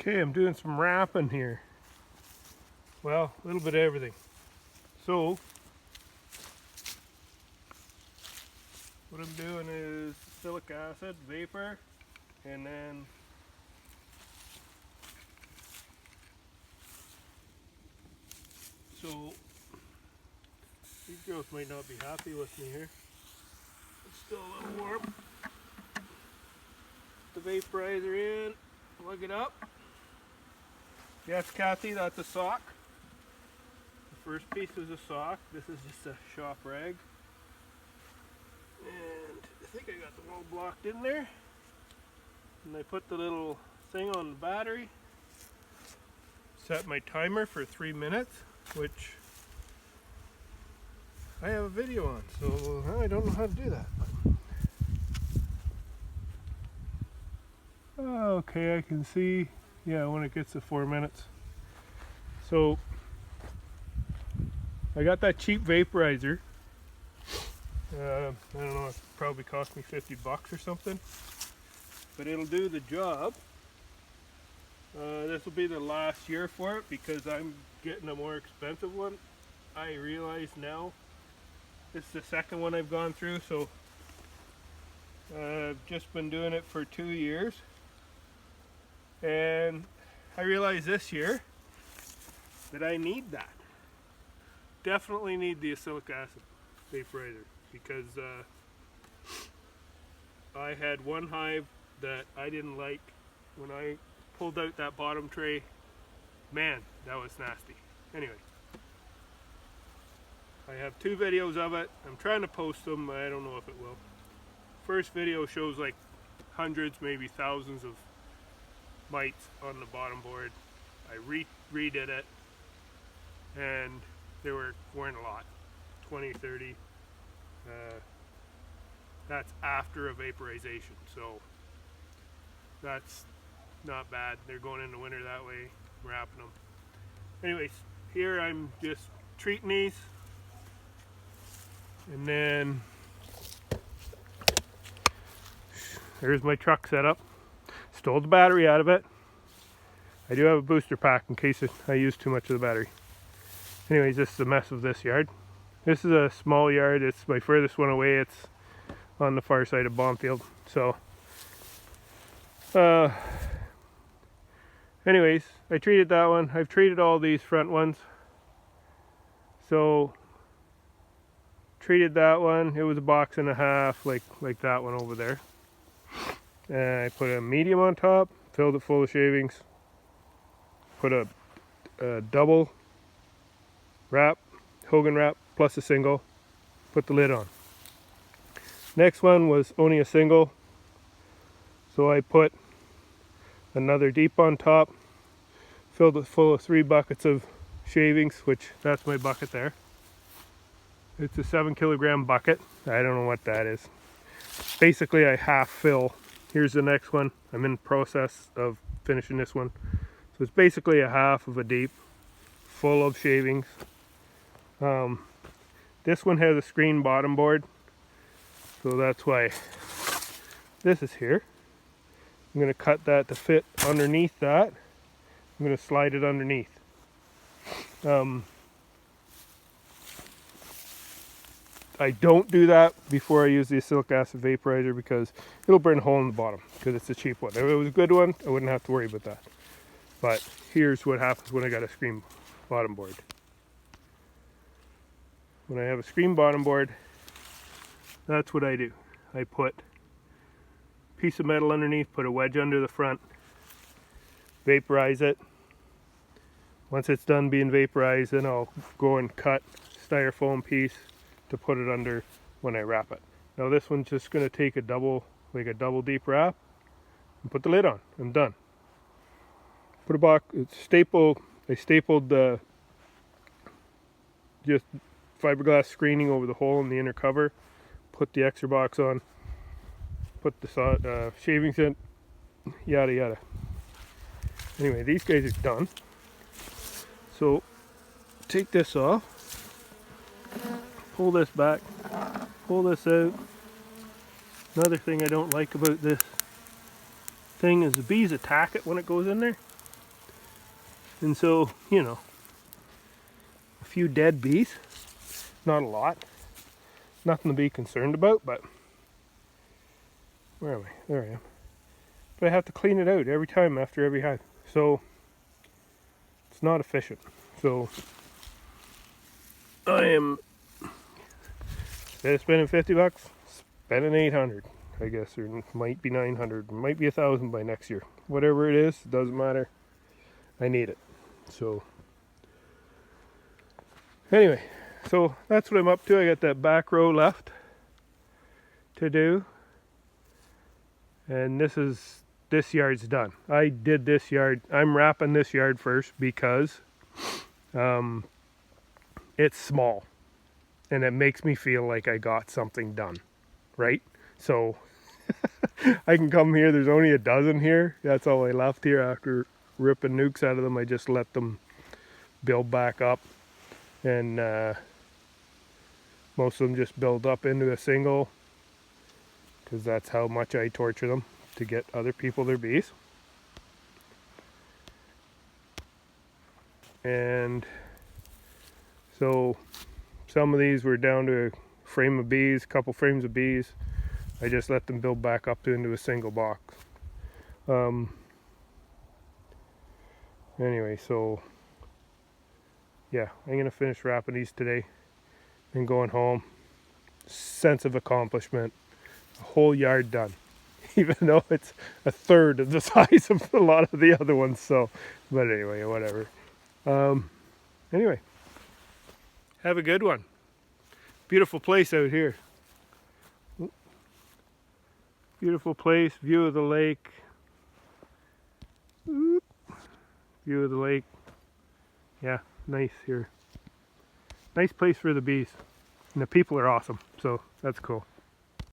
Okay, I'm doing some wrapping here. Well, a little bit of everything. So, what I'm doing is silic acid, Vapour, and then so these girls might not be happy with me here. It's still a little warm. The vaporizer in, plug it up. Yes, Kathy, that's a sock. The first piece is a sock. This is just a shop rag. And I think I got them all blocked in there. And I put the little thing on the battery. Set my timer for 3 minutes, which I have a video on, so I don't know how to do that. Okay, I can see, yeah, when it gets to 4 minutes. So I got that cheap vaporizer. I don't know, it probably cost me 50 bucks or something, but it'll do the job. This will be the last year for it because I'm getting a more expensive one. I realize now this is the second one I've gone through, so I've just been doing it for 2 years, and I realized this year that I need that. Definitely need the acylic acid vaporizer because I had one hive that I didn't like. When I pulled out that bottom tray, man, that was nasty. Anyway, I have 2 videos of it. I'm trying to post them. I don't know if it will. First video shows like hundreds, maybe thousands of mites on the bottom board. I redid it, and there weren't a lot, 20, 30. That's after a vaporization, so that's not bad. They're going into winter that way, wrapping them. Anyways, here I'm just treating these, and then there's my truck setup. Stole the battery out of it. I do have a booster pack in case I use too much of the battery. Anyways, this is the mess of this yard. This is a small yard. It's my furthest one away. It's on the far side of Baumfield. So, anyways, I treated that one. I've treated all these front ones. So, treated that one. It was a box and a half, like that one over there. And I put a medium on top, filled it full of shavings. Put a double wrap, Hogan wrap, plus a single. Put the lid on. Next one was only a single, so I put another deep on top, filled it full of 3 buckets of shavings, which that's my bucket there. It's a 7 kilogram bucket. I don't know what that is. Basically I half fill. Here's the next one. I'm in the process of finishing this one. So it's basically a half of a deep full of shavings. This one has a screen bottom board, so that's why this is here. I'm going to cut that to fit underneath that. I'm going to slide it underneath. I don't do that before I use the acylic acid vaporizer because it'll burn a hole in the bottom because it's a cheap one. If it was a good one, I wouldn't have to worry about that. But here's what happens when I got a screen bottom board. When I have a screen bottom board, that's what I do. I put a piece of metal underneath, put a wedge under the front, vaporize it. Once it's done being vaporized, then I'll go and cut styrofoam piece to put it under when I wrap it. Now this one's just going to take a double deep wrap and put the lid on. I'm done. Put a box, I stapled the just fiberglass screening over the hole in the inner cover, put the extra box on, put the shavings in, yada yada. Anyway, these guys are done. So take this off, pull this back, pull this out. Another thing I don't like about this thing is the bees attack it when it goes in there. And so, you know, a few dead bees, not a lot, nothing to be concerned about, but where am I? There I am. But I have to clean it out every time after every hive. So it's not efficient. So I am, instead of spending $50, spending 800, I guess, or it might be 900, might be 1,000 by next year. Whatever it is, it doesn't matter. I need it. So anyway, so that's what I'm up to. I got that back row left to do. And this yard's done. I did this yard. I'm wrapping this yard first because it's small. And it makes me feel like I got something done. Right? So I can come here. There's only a dozen here. That's all I left here after ripping nukes out of them. I just let them build back up. And most of them just build up into a single, because that's how much I torture them to get other people their bees. And so some of these were down to a frame of bees, a couple frames of bees. I just let them build back up into a single box. Anyway, so yeah, I'm gonna finish wrapping these today and going home. Sense of accomplishment. A whole yard done. Even though it's a third of the size of a lot of the other ones. So, but anyway, whatever. Anyway, have a good one. Beautiful place out here. Beautiful place, view of the lake. View of the lake. Yeah, nice here. Nice place for the bees. And the people are awesome, so that's cool.